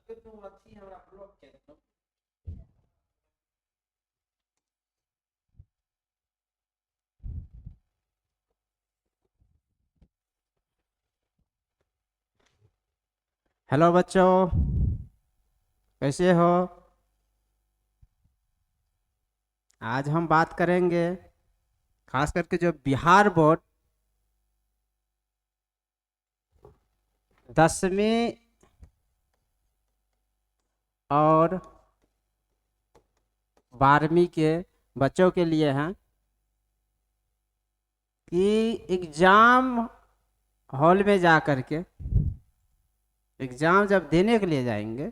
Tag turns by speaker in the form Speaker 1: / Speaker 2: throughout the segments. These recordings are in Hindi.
Speaker 1: हेलो बच्चों, कैसे हो? आज हम बात करेंगे खास करके जो बिहार बोर्ड 10वीं और 12वीं के बच्चों के लिए हैं कि एग्जाम हॉल में जा कर के एग्जाम जब देने के लिए जाएंगे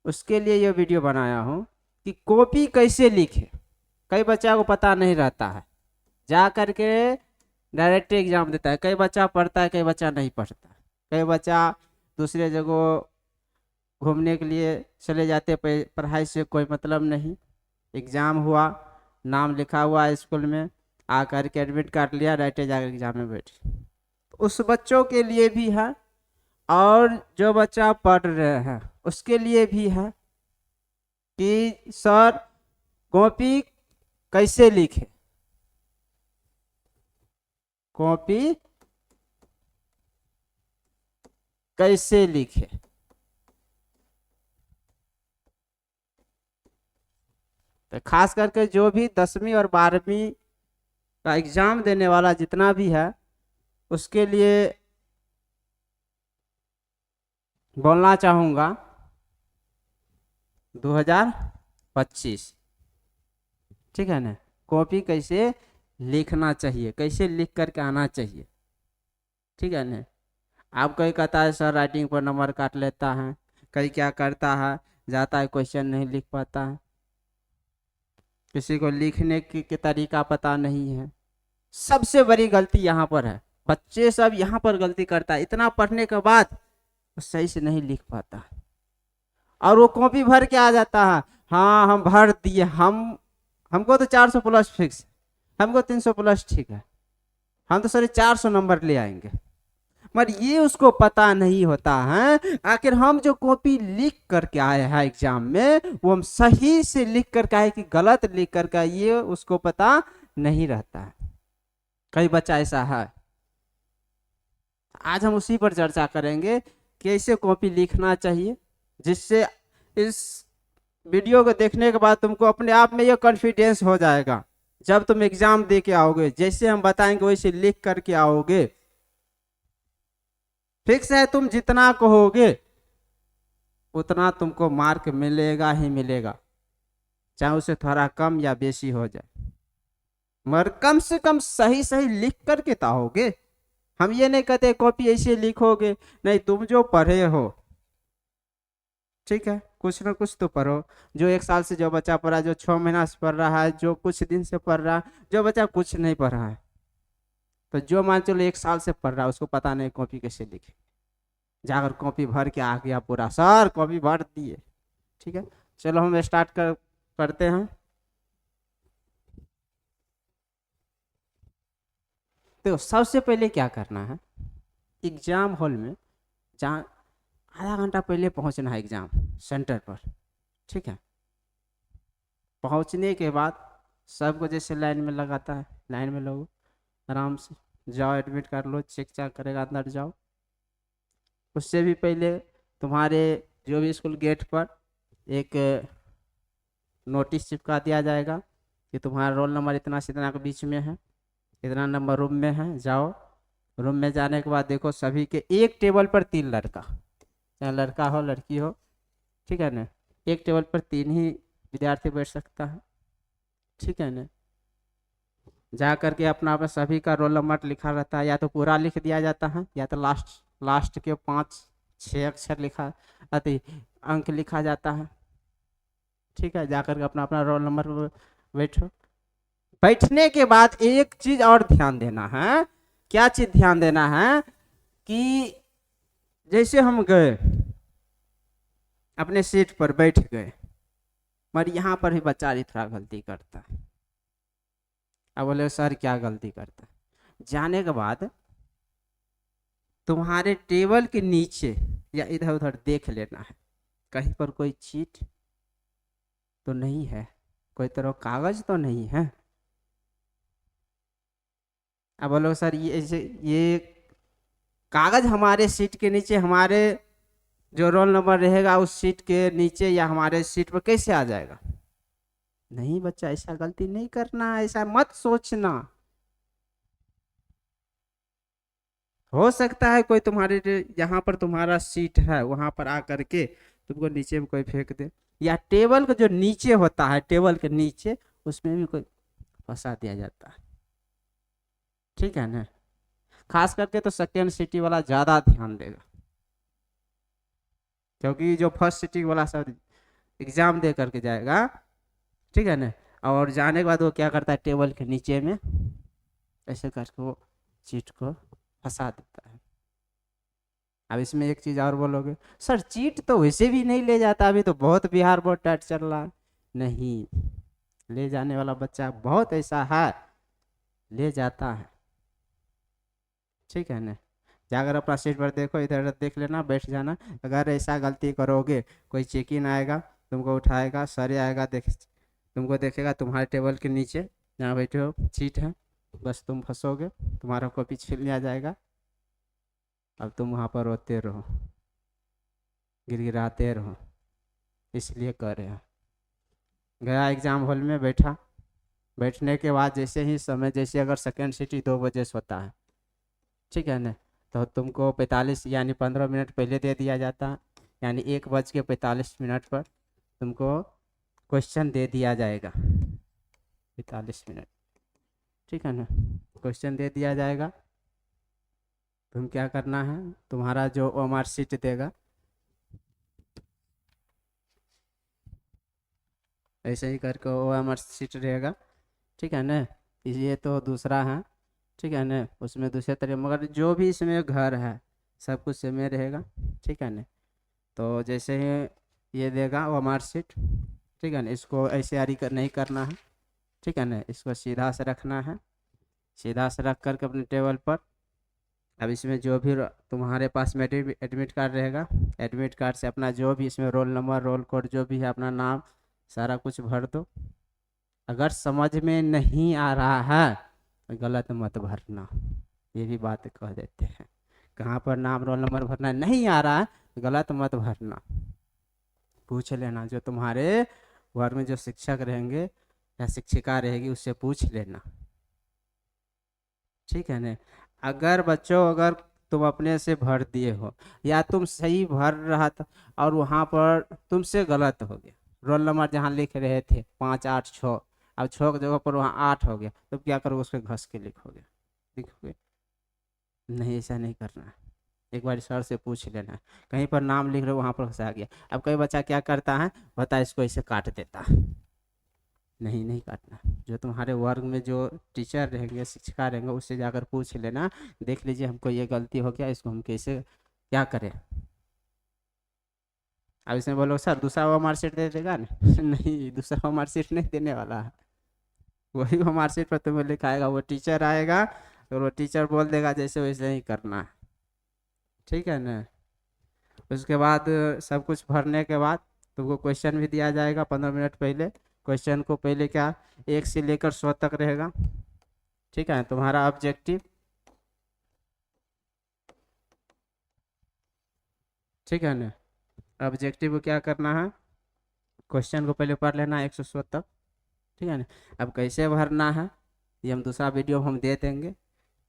Speaker 1: उसके लिए ये वीडियो बनाया हूँ कि कॉपी कैसे लिखे। कई बच्चा को पता नहीं रहता है, जा कर के डायरेक्ट एग्जाम देता है। कई बच्चा पढ़ता है, कई बच्चा नहीं पढ़ता है। कई बच्चा दूसरे जगह घूमने के लिए चले जाते, पढ़ाई से कोई मतलब नहीं। एग्ज़ाम हुआ, नाम लिखा हुआ स्कूल में, आकर के एडमिट कार्ड लिया, डायरेक्ट जाकर एग्जाम में बैठे। उस बच्चों के लिए भी है और जो बच्चा पढ़ रहे हैं उसके लिए भी है कि सर कॉपी कैसे लिखे, कॉपी कैसे लिखे। तो खास करके जो भी 10वीं और 12वीं का एग्जाम देने वाला जितना भी है उसके लिए बोलना चाहूँगा 2025, ठीक है ना। कॉपी कैसे लिखना चाहिए, कैसे लिख करके आना चाहिए, ठीक है ना। आप कोई कहता है सर राइटिंग पर नंबर काट लेता है, कई क्या करता है, जाता है क्वेश्चन नहीं लिख पाता है, किसी को लिखने की तरीका पता नहीं है। सबसे बड़ी गलती यहाँ पर है, बच्चे सब यहाँ पर गलती करता है। इतना पढ़ने के बाद वो सही से नहीं लिख पाता और वो कॉपी भर के आ जाता है। हाँ हम भर दिए, हमको तो 400 प्लस फिक्स, हमको 300 प्लस ठीक है, हम तो सर 400 नंबर ले आएंगे। मगर ये उसको पता नहीं होता है आखिर हम जो कॉपी लिख करके आए हैं एग्जाम में वो हम सही से लिख करके आए कि गलत लिख करके आए, ये उसको पता नहीं रहता है। कई बच्चा ऐसा है। आज हम उसी पर चर्चा करेंगे कि कैसे कॉपी लिखना चाहिए, जिससे इस वीडियो को देखने के बाद तुमको अपने आप में ये कॉन्फिडेंस हो जाएगा। जब तुम एग्जाम दे के आओगे, जैसे हम बताएंगे वैसे लिख करके आओगे, फिक्स है तुम जितना कहोगे उतना तुमको मार्क मिलेगा ही मिलेगा, चाहे उसे थोड़ा कम या बेसी हो जाए, मगर कम से कम सही सही लिख करके तो आओगे। हम ये नहीं कहते कॉपी ऐसे लिखोगे, नहीं, तुम जो पढ़े हो ठीक है, कुछ ना कुछ तो पढ़ो। जो 1 साल से जो बच्चा पढ़ा है, जो 6 महीना से पढ़ रहा है, जो कुछ दिन से पढ़ रहा है, जो बच्चा कुछ नहीं पढ़ा है, तो जो मान चलो 1 साल से पढ़ रहा है उसको पता नहीं कॉपी कैसे लिखे, जाकर कॉपी भर के आ गया पूरा, सर कॉपी भर दिए। ठीक है, चलो हम स्टार्ट करते हैं। तो सबसे पहले क्या करना है, एग्जाम हॉल में जहाँ आधा घंटा पहले पहुंचना है एग्जाम सेंटर पर। ठीक है, पहुंचने के बाद सबको जैसे लाइन में लगाता है, लाइन में लोग आराम से जाओ, एडमिट कर लो, चेक चाक करेगा, अंदर जाओ। उससे भी पहले तुम्हारे जो भी स्कूल गेट पर एक नोटिस चिपका दिया जाएगा कि तुम्हारा रोल नंबर इतना से इतना के बीच में है, इतना नंबर रूम में है, जाओ। रूम में जाने के बाद देखो सभी के एक टेबल पर 3 लड़का, चाहे लड़का हो लड़की हो, ठीक है ना, एक टेबल पर 3 ही विद्यार्थी बैठ सकता है। ठीक है ना, जा करके अपना अपना सभी का रोल नंबर लिखा रहता है, या तो पूरा लिख दिया जाता है या तो लास्ट लास्ट के 5-6 अक्षर लिखा अति अंक लिखा जाता है। ठीक है, जा करके अपना अपना रोल नंबर बैठो। बैठने के बाद एक चीज और ध्यान देना है। क्या चीज ध्यान देना है कि जैसे हम गए अपने सीट पर बैठ गए, मगर यहाँ पर भी बच्चा थोड़ा गलती करता है। अब बोले सर क्या गलती करता है, जाने के बाद तुम्हारे टेबल के नीचे या इधर उधर देख लेना है कहीं पर कोई चीट तो नहीं है, कोई तरह कागज तो नहीं है। अब बोलो सर ये कागज हमारे सीट के नीचे, हमारे जो रोल नंबर रहेगा उस सीट के नीचे या हमारे सीट पर कैसे आ जाएगा? नहीं बच्चा, ऐसा गलती नहीं करना, ऐसा मत सोचना। हो सकता है कोई तुम्हारे यहाँ पर तुम्हारा सीट है वहां पर आकर के तुमको नीचे में कोई फेंक दे, या टेबल का जो नीचे होता है, टेबल के नीचे उसमें भी कोई फंसा दिया जाता है। ठीक है ना? खास करके तो सेकेंड सिटी वाला ज्यादा ध्यान देगा, क्योंकि जो फर्स्ट सिटी वाला सब एग्जाम दे करके जाएगा, ठीक है ना, और जाने के बाद वो क्या करता है, टेबल के नीचे में ऐसे करके वो चीट को फंसा देता है। अब इसमें एक चीज और बोलोगे, सर चीट तो वैसे भी नहीं ले जाता, अभी तो बहुत बिहार बोर्ड टाइट चल रहा है। नहीं, ले जाने वाला बच्चा बहुत ऐसा है, ले जाता है। ठीक है ना? जाकर अपना सीट पर देखो, इधर उधर देख लेना, बैठ जाना। अगर ऐसा गलती करोगे, कोई चेक इन आएगा, तुमको उठाएगा, सर आएगा, तुमको देखेगा तुम्हारे टेबल के नीचे जहाँ बैठे हो सीट है, बस तुम फंसोगे, तुम्हारा कॉपी छीन लिया जाएगा। अब तुम वहाँ पर रोते रहो, गिड़गिड़ाते रहो। इसलिए कर रहे हैं। गया एग्जाम हॉल में बैठा, बैठने के बाद जैसे ही समय, जैसे अगर सेकेंड सिटी 2 बजे से होता है, ठीक है ना, तो तुमको 45 यानी 15 मिनट पहले दे दिया जाता है, यानी 1:45 पर तुमको क्वेश्चन दे दिया जाएगा। 45 मिनट, ठीक है ना, क्वेश्चन दे दिया जाएगा। तुम क्या करना है, तुम्हारा जो ओएमआर शीट देगा, ऐसे ही करके ओएमआर शीट रहेगा, ठीक है ना। ये तो दूसरा है, ठीक है ना, उसमें दूसरे तरीके, मगर जो भी इसमें घर है सब कुछ सेम रहेगा, ठीक है ना। तो जैसे ही ये देगा ओएमआर शीट, ठीक है ना, इसको ऐसे नहीं करना है, ठीक है ना, इसको सीधा से रखना है, सीधा से रख करके अपने टेबल पर। अब इसमें जो भी तुम्हारे पास में एडमिट कार्ड रहेगा, एडमिट कार्ड से अपना जो भी इसमें रोल नंबर, रोल कोड जो भी है, अपना नाम सारा कुछ भर दो। अगर समझ में नहीं आ रहा है तो गलत मत भरना, ये भी बात कह देते हैं। कहाँ पर नाम रोल नंबर भरना नहीं आ रहा है तो गलत मत भरना, पूछ लेना, जो तुम्हारे वर्ग में जो शिक्षक रहेंगे या शिक्षिका रहेगी उससे पूछ लेना, ठीक है ना। अगर बच्चों, अगर तुम अपने से भर दिए हो या तुम सही भर रहा था और वहाँ पर तुमसे गलत हो गया, रोल नंबर जहाँ लिख रहे थे 586, अब 6 की जगह पर वहाँ 8 हो गया, तो क्या करोगे, उसको घस के लिखोगे? नहीं, ऐसा नहीं करना है। एक बार सर से पूछ लेना है, कहीं पर नाम लिख रहे हो वहाँ पर फंसा गया। अब कई बच्चा क्या करता है, बता इसको ऐसे काट देता है। नहीं, नहीं काटना। जो तुम्हारे वर्ग में जो टीचर रहेंगे, शिक्षिका रहेंगे, उससे जाकर पूछ लेना, देख लीजिए हमको ये गलती हो गया, इसको हम कैसे क्या करें। अब इसमें बोलो सर दूसरा वो मार्कशीट दे देगा ना नहीं, दूसरा वो मार्कशीट नहीं देने वाला है, वही वो मार्कशीट पर तुम्हें लिखाएगा, वो टीचर आएगा और वो टीचर बोल देगा जैसे वैसे ही करना है, ठीक है ना। उसके बाद सब कुछ भरने के बाद तुमको क्वेश्चन भी दिया जाएगा 15 मिनट पहले। क्वेश्चन को पहले क्या, 1 से लेकर 100 तक रहेगा, ठीक है। तुम्हारा ऑब्जेक्टिव, ठीक है ना, ऑब्जेक्टिव को क्या करना है, क्वेश्चन को पहले पढ़ लेना 100 तक, ठीक है ना। अब कैसे भरना है ये हम दूसरा वीडियो हम दे देंगे,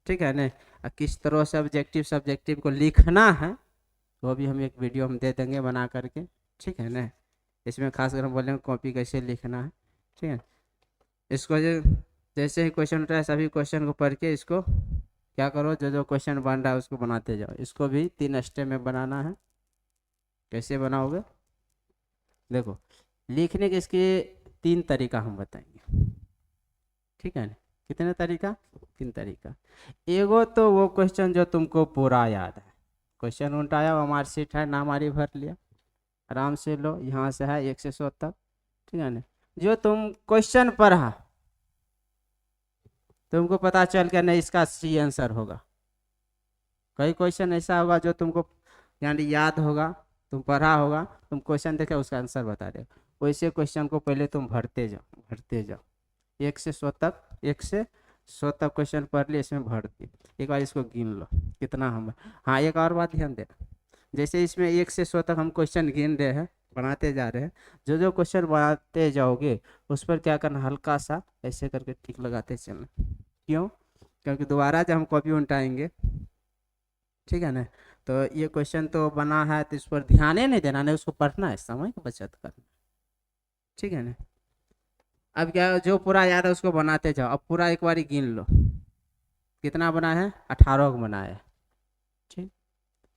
Speaker 1: ठीक है ना। किस तरह से ऑब्जेक्टिव सब्जेक्टिव को लिखना है वो भी हम एक वीडियो हम दे देंगे बना करके, ठीक है ना। इसमें खासकर हम बोलेंगे कॉपी कैसे लिखना है, ठीक है। इसको जैसे ही क्वेश्चन उठा है सभी क्वेश्चन को पढ़ के इसको क्या करो, जो जो क्वेश्चन बन रहा है उसको बनाते जाओ। इसको भी 3 स्टेप में बनाना है। कैसे बनाओगे, देखो, लिखने के इसके 3 तरीका हम बताएंगे, ठीक है ना। कितने तरीका, 3 तरीका। एगो तो वो क्वेश्चन जो तुमको पूरा याद है, क्वेश्चन उल्टाया, वो मार्कशीट है, नामारी भर लिया, आराम से लो, यहाँ से है 1 से 100 तक, ठीक है ना। जो तुम क्वेश्चन पढ़ा तुमको पता चल गया नहीं इसका सी आंसर होगा, कई क्वेश्चन ऐसा होगा जो तुमको यानी याद होगा, तुम पढ़ा होगा, तुम क्वेश्चन देखे उसका आंसर बता दे। वैसे क्वेश्चन को पहले तुम भरते जाओ 1 से 100 तक, 1 से 100 तक क्वेश्चन पढ़ लिए, इसमें भर दिए। एक बार इसको गिन लो कितना हम। हाँ एक और बात ध्यान देना, जैसे इसमें 1 से 100 तक हम क्वेश्चन गिन रहे हैं, बनाते जा रहे हैं, जो जो क्वेश्चन बनाते जाओगे उस पर क्या करना, हल्का सा ऐसे करके टिक लगाते चलना। क्यों? क्योंकि दोबारा जब हम कॉपी उल्टाएंगे, ठीक है ना, तो ये क्वेश्चन तो बना है तो इस पर ध्यान ही नहीं देना, नहीं उसको पढ़ना है, समय की बचत करना, ठीक है ना। अब क्या, जो पूरा याद है उसको बनाते जाओ। अब पूरा एक बार गिन लो कितना बना है, 18 को बना है, ठीक।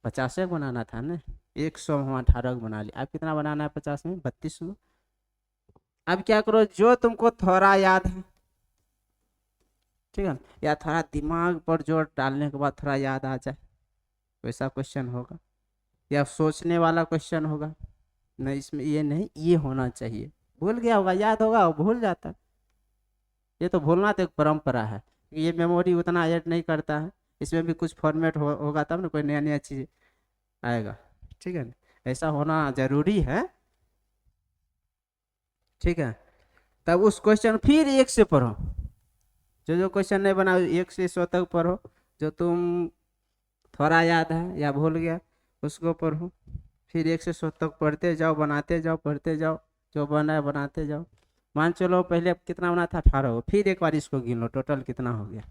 Speaker 1: 50 को बनाना था ना, 100 में हम 18 को बना लिया। अब कितना बनाना है 50 में, 32 में। अब क्या करो, जो तुमको थोड़ा याद है, ठीक है ना, या थोड़ा दिमाग पर जोर डालने के बाद थोड़ा याद आ जाए, वैसा क्वेश्चन होगा, या सोचने वाला क्वेश्चन होगा। नहीं इसमें ये नहीं, ये होना चाहिए। भूल गया होगा, याद होगा वो भूल जाता है। ये तो भूलना तो एक परंपरा है, ये मेमोरी उतना ऐड नहीं करता है। इसमें भी कुछ फॉर्मेट होगा तब ना कोई नया नया चीज आएगा, ठीक है ना, ऐसा होना जरूरी है, ठीक है। तब उस क्वेश्चन फिर एक से पढ़ो, जो जो क्वेश्चन नहीं बना 1 से 100 तक पढ़ो, जो तुम थोड़ा याद है या भूल गया उसको पढ़ो। फिर 1 से 100 तक पढ़ते जाओ, बनाते जाओ, पढ़ते जाओ, जो बना है बनाते जाओ। मान चलो पहले कितना बना था, 18 को, फिर एक बार इसको गिन लो टोटल कितना हो गया।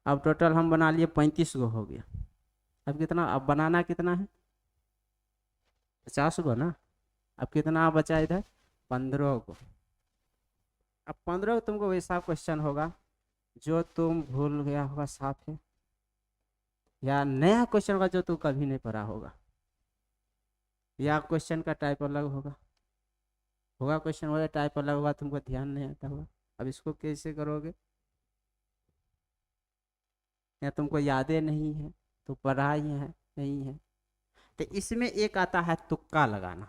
Speaker 1: अब टोटल हम बना लिए 35 को हो गया। अब कितना, अब बनाना कितना है, 50 को ना। अब कितना बचा इधर, 15 को। अब 15 को तुमको वैसा क्वेश्चन होगा जो तुम भूल गया होगा साफ है, या नया क्वेश्चन होगा जो तू कभी नहीं पढ़ा होगा, या क्वेश्चन का टाइप अलग होगा, क्वेश्चन होगा टाइप अलग होगा, तुमको ध्यान नहीं आता होगा। अब इसको कैसे करोगे, या तुमको यादें नहीं है तो पढ़ा ही है नहीं है, तो इसमें एक आता है तुक्का लगाना।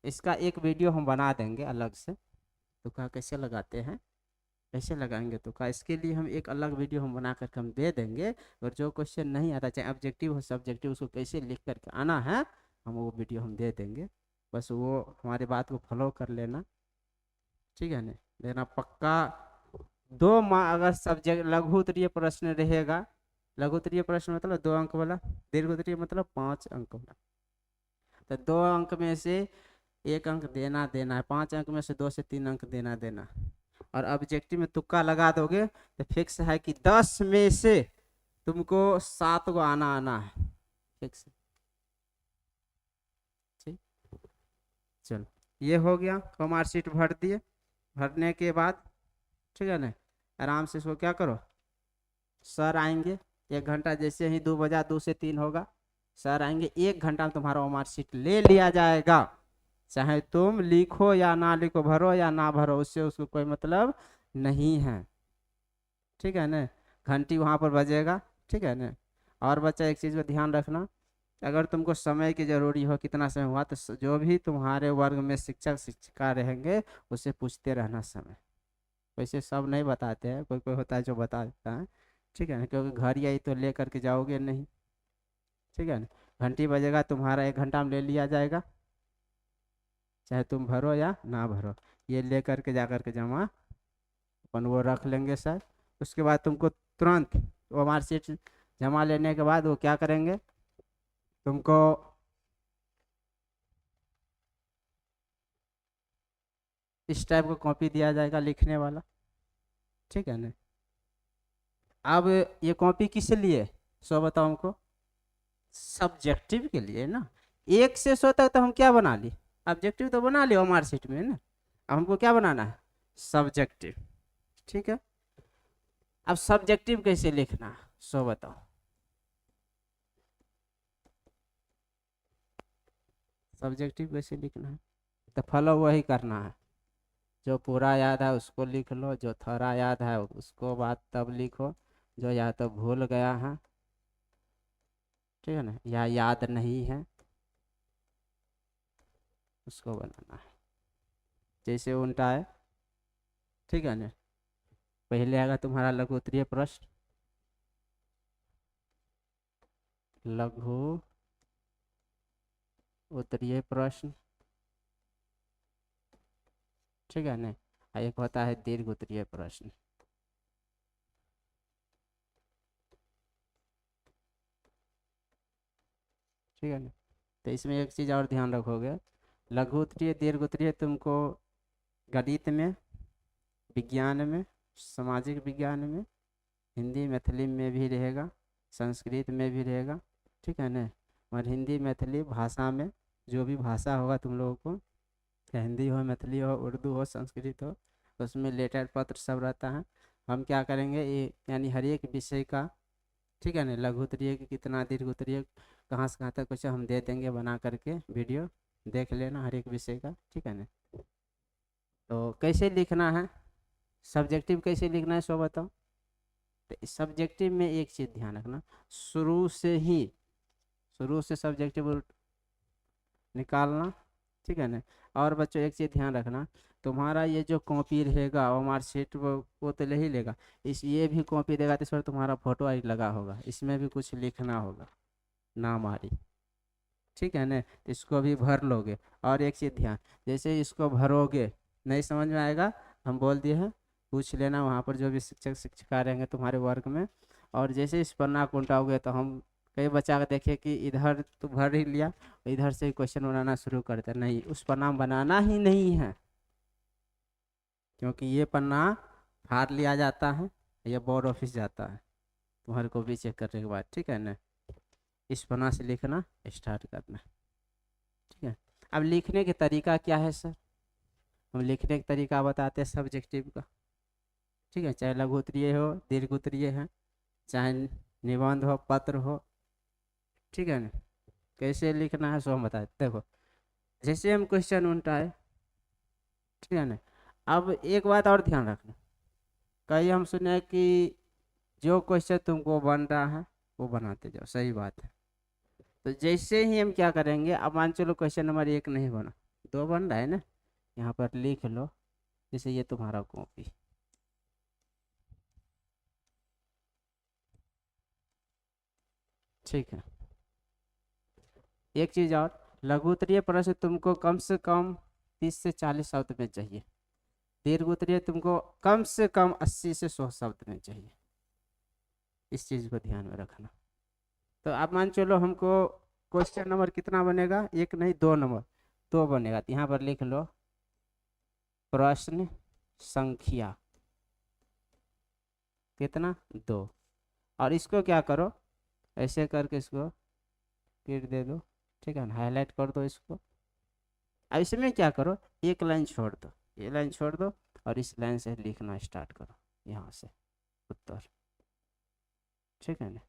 Speaker 1: इसका एक वीडियो हम बना देंगे अलग से, तुक्का कैसे लगाते हैं, कैसे लगाएंगे तुक्का, इसके लिए हम एक अलग वीडियो हम बना करके हम दे देंगे। और जो क्वेश्चन नहीं आता, चाहे ऑब्जेक्टिव हो सब्जेक्टिव, उसको कैसे लिख करके आना है, हम वो वीडियो हम दे देंगे। बस वो हमारी बात को फॉलो कर लेना, ठीक है ना, लेना पक्का। अगर सब्जेक्ट लघु उत्तरीय प्रश्न रहेगा, लघु उत्तरीय प्रश्न मतलब 2 अंक वाला, दीर्घ उत्तरीय मतलब 5 अंक वाला, तो 2 अंक में से 1 अंक देना देना है, 5 अंक में से 2 से 3 अंक देना देना। और ऑब्जेक्टिव में तुक्का लगा दोगे तो फिक्स है कि 10 में से तुमको 7 को आना आना है, फिक्स, ठीक। चलो ये हो गया, मार्कशीट भर दिए। भरने के बाद, ठीक है ना, आराम से इसको क्या करो, सर आएंगे 1 घंटा, जैसे ही 2 बजा 2 से 3 होगा, सर आएंगे 1 घंटा में तुम्हारा मार्कशीट ले लिया जाएगा। चाहे तुम लिखो या ना लिखो, भरो या ना भरो, उससे उसको कोई मतलब नहीं है, ठीक है ना। घंटी वहाँ पर बजेगा, ठीक है ना। और बच्चा एक चीज़ का ध्यान रखना, अगर तुमको समय की जरूरी हो कितना समय हुआ, तो जो भी तुम्हारे वर्ग में शिक्षक शिक्षिका रहेंगे उससे पूछते रहना समय। वैसे सब नहीं बताते हैं, कोई कोई होता है जो बता देता है, ठीक है ना, क्योंकि घर यही तो ले करके जाओगे नहीं, ठीक है ना। घंटी बजेगा, तुम्हारा 1 घंटा में ले लिया जाएगा, चाहे तुम भरो या ना भरो, ये ले करके जा करके जमा अपन वो रख लेंगे सर। उसके बाद तुमको तुरंत वो मार्कशीट जमा लेने के बाद वो क्या करेंगे, तुमको इस टाइप का कॉपी दिया जाएगा लिखने वाला, ठीक है ना। अब ये कॉपी किस लिए, सो बताओ हमको, सब्जेक्टिव के लिए ना। 1 से 100 तक तो हम क्या बना लिए, ऑब्जेक्टिव तो बना लियो मार्कशीट में ना। अब हमको क्या बनाना है, सब्जेक्टिव, ठीक है। अब सब्जेक्टिव कैसे लिखना है, सो बताओ। सब्जेक्टिव कैसे लिखना है, तो फॉलो वही करना है, जो पूरा याद है उसको लिख लो, जो थोड़ा याद है उसको बात तब लिखो, जो या तो भूल गया है, ठीक है ना, या याद नहीं है, उसको बनाना है। जैसे उल्टा है, ठीक है ना। पहले आएगा तुम्हारा लघु उत्तरीय प्रश्न, लघु उत्तरीय प्रश्न, ठीक है ना। एक होता है दीर्घ उत्तरीय प्रश्न। ठीक है ना। तो इसमें एक चीज़ और ध्यान रखोगे, लघु उत्तरीय दीर्घ उत्तरीय तुमको गणित में, विज्ञान में, सामाजिक विज्ञान में, हिंदी मैथिली में भी रहेगा, संस्कृत में भी रहेगा, ठीक है ना। और हिंदी मैथिली भाषा में जो भी भाषा होगा तुम लोगों को, या हिंदी हो, मैथिली हो, उर्दू हो, संस्कृत हो, उसमें लेटर पत्र सब रहता है। हम क्या करेंगे, ये यानी हर एक विषय का, ठीक है ना, लघु उत्तरीय की कितना, दीर्घ उत्तरीय कहाँ से कहाँ तक कुछ हम दे देंगे बना करके, वीडियो देख लेना हर एक विषय का, ठीक है ना। तो कैसे लिखना है, सब्जेक्टिव कैसे लिखना है सो बताओ। तो सब्जेक्टिव में एक चीज़ ध्यान रखना, शुरू से सब्जेक्टिव निकालना, ठीक है ना। और बच्चों एक चीज़ ध्यान रखना, तुम्हारा ये जो कॉपी रहेगा और मार्कशीट वो तो ले ही लेगा, इस ये भी कॉपी देगा तो इस पर तुम्हारा फोटो आई लगा होगा, इसमें भी कुछ लिखना होगा, नाम आरी, ठीक है ना। तो इसको भी भर लोगे। और एक चीज़ ध्यान, जैसे इसको भरोगे, नहीं समझ में आएगा, हम बोल दिए हैं, पूछ लेना वहाँ पर जो भी शिक्षक शिक्षिका रहेंगे तुम्हारे वर्ग में। और जैसे इस पन्ना को उल्टाओगे तो हम कई बच्चा को देखे कि इधर तो भर ही लिया, इधर से क्वेश्चन बनाना शुरू करते, नहीं, उस पन्ना बनाना ही नहीं है, क्योंकि ये पन्ना फाड़ लिया जाता है, ये बोर्ड ऑफिस जाता है तुम्हारे को भी चेक करने के बाद, ठीक है ना। इस पन्ना से लिखना स्टार्ट करना, ठीक है। अब लिखने के तरीका क्या है सर, हम लिखने का तरीका बताते हैं सब्जेक्टिव का, ठीक है। चाहे लघु उत्तरीय हो, दीर्घ उत्तरीय है, चाहे निबंध हो, पत्र हो, ठीक है ना। कैसे लिखना है सो हम बताते, देखो जैसे हम क्वेश्चन उल्टाए, ठीक है ना। अब एक बात और ध्यान रखना, कहीं हम सुने कि जो क्वेश्चन तुमको बन रहा है वो बनाते जाओ, सही बात है। तो जैसे ही हम क्या करेंगे, अब मान चलो क्वेश्चन नंबर 1 नहीं बना, 2 बन रहा है ना, यहाँ पर लिख लो, जैसे ये तुम्हारा कॉपी, ठीक है। एक चीज़ और, लघु उत्तरीय प्रश्न तुमको कम से कम 30 से 40 शब्द में चाहिए, दीर्घ उत्तरीय तुमको कम से कम 80 से 100 शब्द में चाहिए, इस चीज़ को ध्यान में रखना। तो आप मान चलो हमको क्वेश्चन नंबर कितना बनेगा, 1 नहीं 2 नंबर, 2 बनेगा, तो यहाँ पर लिख लो प्रश्न संख्या कितना, 2। और इसको क्या करो, ऐसे करके इसको टिक दे दो, ठीक है ना, हाईलाइट कर दो इसको। अब इसमें क्या करो, एक लाइन छोड़ दो, ये लाइन छोड़ दो, और इस लाइन से लिखना स्टार्ट करो, यहाँ से उत्तर, ठीक है ना,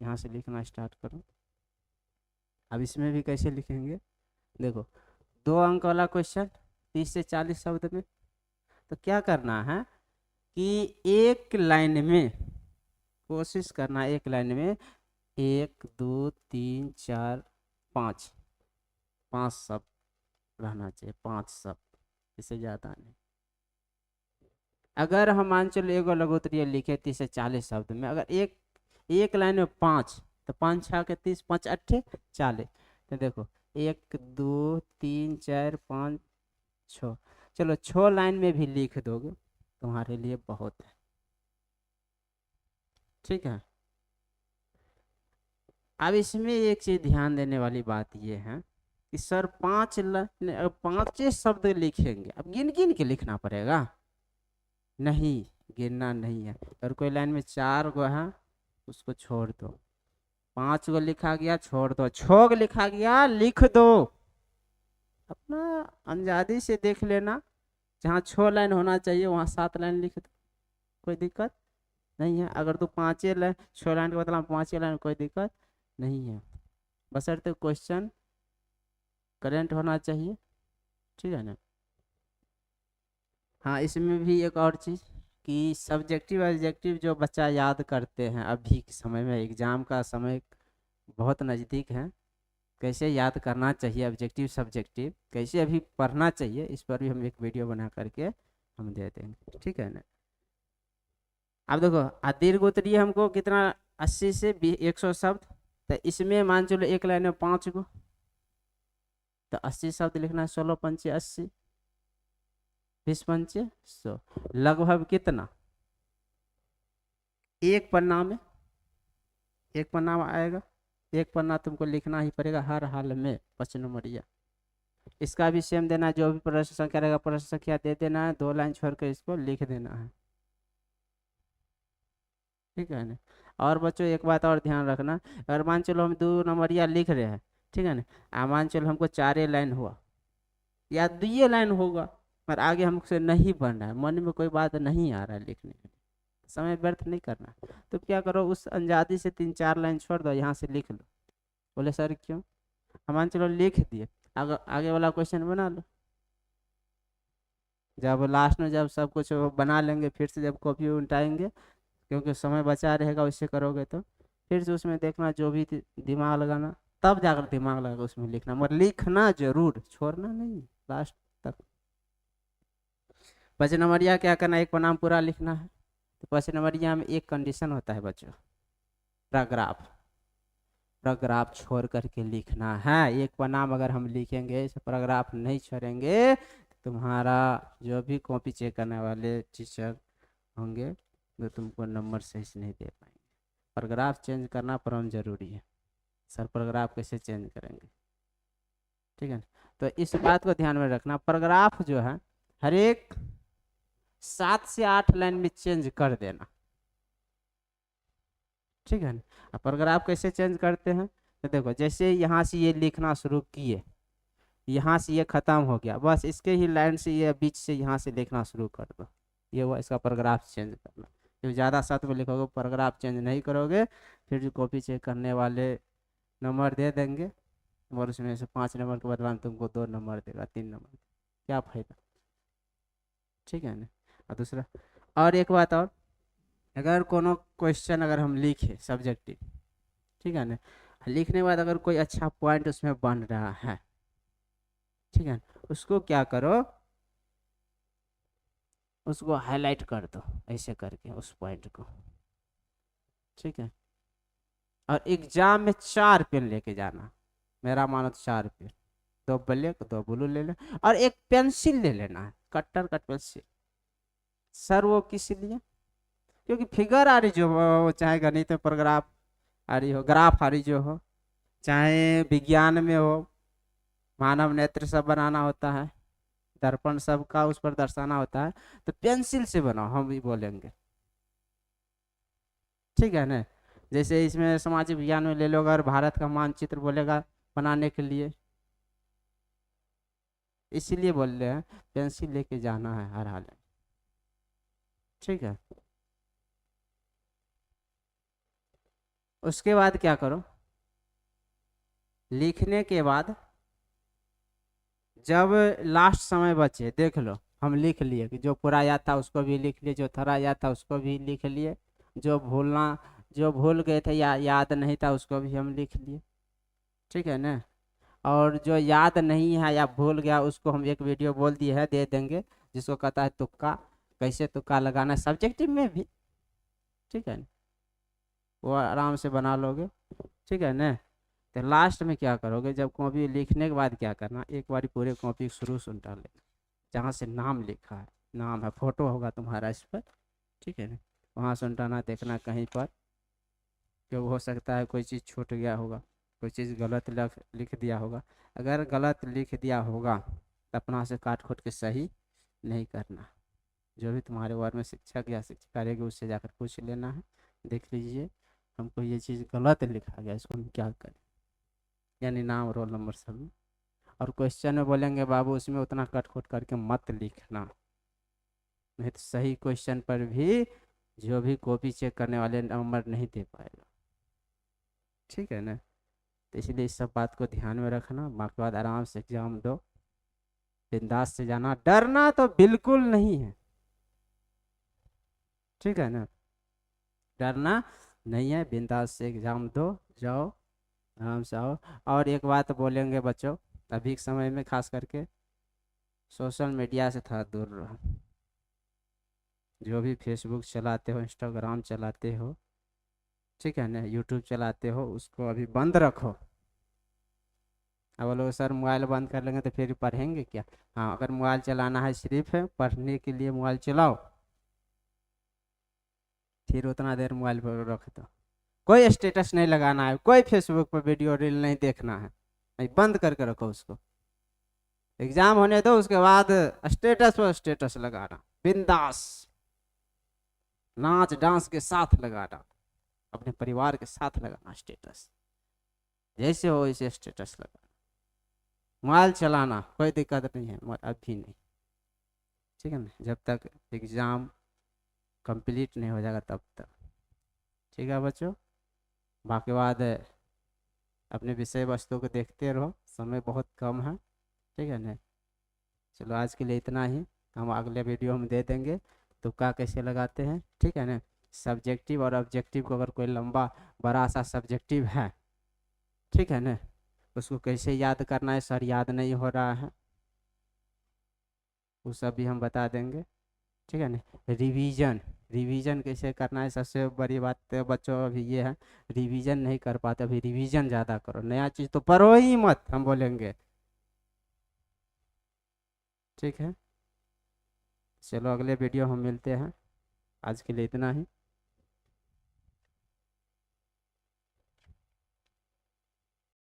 Speaker 1: यहाँ से लिखना स्टार्ट करो। अब इसमें भी कैसे लिखेंगे, देखो 2 अंक वाला क्वेश्चन 30 से 40 शब्द में, तो क्या करना है कि एक लाइन में कोशिश करना, एक लाइन में 1 2 3 4 5 5 शब्द रहना चाहिए, 5 शब्द, इससे ज़्यादा नहीं। अगर हम मान चलो एगो लघु उत्तरीय लिखे 30 से 40 शब्द में, अगर एक लाइन में 5, तो 5 6 के 30, 5 8 40, तो देखो 1 2 3 4 5 6, चलो 6 लाइन में भी लिख दोगे तुम्हारे लिए बहुत है, ठीक है। अब इसमें एक चीज ध्यान देने वाली बात ये है कि सर 5 शब्द लिखेंगे, अब गिन गिन के लिखना पड़ेगा, नहीं, गिनना नहीं है। और कोई लाइन में 4 गो है, उसको छोड़ दो, 5 गो लिखा गया छोड़ दो, 6 गो लिखा गया लिख दो, अपना अंदाजी से देख लेना, जहाँ 6 लाइन होना चाहिए वहाँ 7 लाइन लिख दो, कोई दिक्कत नहीं है। अगर तो 5 लाइन 6 लाइन का मतलब 5 लाइन, कोई दिक्कत नहीं है, बशर्ते क्वेश्चन करेंट होना चाहिए, ठीक है ना। हाँ, इसमें भी एक और चीज़ कि सब्जेक्टिव एडजेक्टिव जो बच्चा याद करते हैं अभी के समय में, एग्ज़ाम का समय बहुत नज़दीक है, कैसे याद करना चाहिए ऑब्जेक्टिव सब्जेक्टिव, कैसे अभी पढ़ना चाहिए, इस पर भी हम एक वीडियो बना करके हम दे देंगे, ठीक है ना। अब देखो दीर्घ उत्तरीय हमको कितना, 80 से 100 शब्द, तो इसमें मान चलो एक लाइन में 5 गो, तो 80 शब्द लिखना है, 16 पंचे 80, 20 पंचे 100, लगभग कितना, एक पन्ना में, एक पन्ना में आएगा, एक पन्ना तुमको लिखना ही पड़ेगा हर हाल में 5 नंबरिया। इसका भी सेम देना है, जो भी प्रश्न संख्या रहेगा प्रश्न संख्या दे देना है, 2 लाइन छोड़कर इसको लिख देना है, ठीक है ना। और बच्चों एक बात और ध्यान रखना, अगर मान चलो हम 2 नंबरिया लिख रहे हैं, ठीक है ना, मान चलो हमको 4 लाइन हुआ या 2 लाइन होगा, पर आगे हमसे नहीं बन रहा है, मन में कोई बात नहीं आ रहा है लिखने में, समय व्यर्थ नहीं करना, तो क्या करो, उस अंजादी से 3-4 लाइन छोड़ दो, यहाँ से लिख लो। बोले सर क्यों, हम मान चलो लिख दिए, आगे आगे वाला क्वेश्चन बना लो, जब लास्ट में जब सब कुछ बना लेंगे, फिर से जब कॉपी उल्टाएंगे, क्योंकि समय बचा रहेगा, वैसे करोगे तो फिर से उसमें देखना, जो भी दिमाग लगाना, तब जाकर दिमाग लगा उसमें लिखना, मगर लिखना जरूर, छोड़ना नहीं लास्ट तक। 5 नंबरिया क्या करना, एक पन्ना पूरा लिखना है, तो 5 नंबरिया में एक कंडीशन होता है बच्चों, पैराग्राफ, पैराग्राफ छोड़ करके लिखना है। एक पन्ना अगर हम लिखेंगे, इसे पैराग्राफ नहीं छोड़ेंगे, तो तुम्हारा जो भी कॉपी चेक करने वाले टीचर होंगे वो तुमको नंबर सही से नहीं दे पाएंगे। पैराग्राफ चेंज करना परम जरूरी है। सर पैराग्राफ कैसे चेंज करेंगे, ठीक है, तो इस बात को ध्यान में रखना, पैराग्राफ जो है हर एक 7 से 8 लाइन में चेंज कर देना, ठीक है ना। पैराग्राफ कैसे चेंज करते हैं, तो देखो, जैसे यहाँ से ये लिखना शुरू किए, यहाँ से ये खत्म हो गया, बस इसके ही लाइन से ये बीच से यहाँ से लिखना शुरू कर दो, ये हुआ इसका पैराग्राफ चेंज करना। जो ज़्यादा शब्द में लिखोगे, पैराग्राफ चेंज नहीं करोगे, फिर जो कॉपी चेक करने वाले नंबर दे देंगे, और उसमें से 5 नंबर के बदला में तुमको 2 नंबर देगा, 3 नंबर, क्या फायदा, ठीक है ना। और दूसरा, और एक बात और, अगर कोनो क्वेश्चन अगर हम लिखे सब्जेक्टिव, ठीक है ना, लिखने के बाद अगर कोई अच्छा पॉइंट उसमें बन रहा है, ठीक है, उसको क्या करो, उसको हाईलाइट कर दो ऐसे करके उस पॉइंट को, ठीक है। और एग्जाम में 4 पेन लेके जाना, मेरा मानो तो 4 पेन, 2 ब्लैक 2 ब्लू ले ले, और एक पेंसिल ले लेना है, कटर कट पेंसिल। सर वो किस लिए, क्योंकि फिगर आ रही जो हो, चाहे गणित में पैराग्राफ आ रही हो, ग्राफ आ रही जो हो, चाहे विज्ञान में हो, मानव नेत्र सब बनाना होता है, दर्पण सब का उस पर दर्शाना होता है, तो पेंसिल से बनाओ, हम भी बोलेंगे, ठीक है ना। जैसे इसमें सामाजिक विज्ञान में ले लो, अगर भारत का मानचित्र बोलेगा बनाने के लिए, इसीलिए बोल रहे हैं पेंसिल लेके जाना है हर हाल में, ठीक है। उसके बाद क्या करो, लिखने के बाद जब लास्ट समय बचे, देख लो हम लिख लिए, कि जो पूरा याद था उसको भी लिख लिए, जो थोड़ा याद था उसको भी लिख लिए, जो भूलना, जो भूल गए थे या याद नहीं था उसको भी हम लिख लिए, ठीक है ना। और जो याद नहीं है या भूल गया, उसको हम एक वीडियो बोल दिए है, दे देंगे, जिसको कहता है तुक्का, कैसे तुक्का लगाना है सब्जेक्टिव में भी, ठीक है ना, वो आराम से बना लोगे, ठीक है ना। तो लास्ट में क्या करोगे, जब कॉपी लिखने के बाद क्या करना, एक बार पूरे कॉपी शुरू से उल्टा लेना, जहाँ से नाम लिखा है, नाम है, फोटो होगा तुम्हारा इस पर, ठीक है ना, वहाँ से उल्टाना, देखना कहीं पर, क्यों हो सकता है कोई चीज़ छूट गया होगा, कोई चीज़ गलत लिख दिया होगा, अगर गलत लिख दिया होगा तो अपना से काट खोट के सही नहीं करना, जो भी तुम्हारे वर्ग में शिक्षक या शिक्षिका रहेगी उससे जाकर पूछ लेना है, देख लीजिए हमको ये चीज़ गलत लिखा गया, इसको हम क्या करें, यानी नाम रोल नंबर सब में। और क्वेश्चन में बोलेंगे बाबू उसमें उतना कट खोट करके मत लिखना, नहीं तो सही क्वेश्चन पर भी जो भी कॉपी चेक करने वाले नंबर नहीं दे पाएगा, ठीक है ना। तो इसलिए इस सब बात को ध्यान में रखना, बाकी बाद आराम से एग्जाम दो, बिंदास से जाना, डरना तो बिल्कुल नहीं है, ठीक है ना, डरना नहीं है, बिंदास से एग्जाम दो, जाओ आराम से आओ। और एक बात बोलेंगे बच्चों, अभी के समय में खास करके सोशल मीडिया से थोड़ा दूर रहो, जो भी फेसबुक चलाते हो, इंस्टाग्राम चलाते हो, ठीक है ना, यूट्यूब चलाते हो, उसको अभी बंद रखो, अब वो लोग सर मोबाइल बंद कर लेंगे तो फिर पढ़ेंगे क्या? हाँ, अगर मोबाइल चलाना है सिर्फ है पढ़ने के लिए मोबाइल चलाओ, फिर उतना देर मोबाइल पर रख दो। कोई स्टेटस नहीं लगाना है, कोई फेसबुक पर वीडियो रील नहीं देखना है, नहीं, बंद करके रखो उसको। एग्जाम होने दो, उसके बाद स्टेटस पर स्टेटस लगाना, बिंदास नाच डांस के साथ लगाना, अपने परिवार के साथ लगाना स्टेटस, जैसे हो वैसे स्टेटस लगाना। मोबाइल चलाना कोई दिक्कत नहीं है, अभी नहीं, ठीक है ना, जब तक एग्जाम कंप्लीट नहीं हो जाएगा तब तक। ठीक है बच्चों, बाकी बाद अपने विषय वस्तु को देखते रहो, समय बहुत कम है, ठीक है ना। चलो आज के लिए इतना ही, हम अगले वीडियो में दे देंगे तुक्का कैसे लगाते हैं, ठीक है ना। सब्जेक्टिव और ऑब्जेक्टिव को, अगर कोई लंबा बड़ा सा सब्जेक्टिव है, ठीक है ना, उसको कैसे याद करना है, सर याद नहीं हो रहा है, वो सब भी हम बता देंगे, ठीक है ना। रिवीजन, रिवीजन कैसे करना है, सबसे बड़ी बात तो बच्चों अभी ये है, रिवीजन नहीं कर पाते, अभी रिवीजन ज़्यादा करो, नया चीज़ तो पढ़ो ही मत, हम बोलेंगे, ठीक है। चलो अगले वीडियो हम मिलते हैं, आज के लिए इतना ही।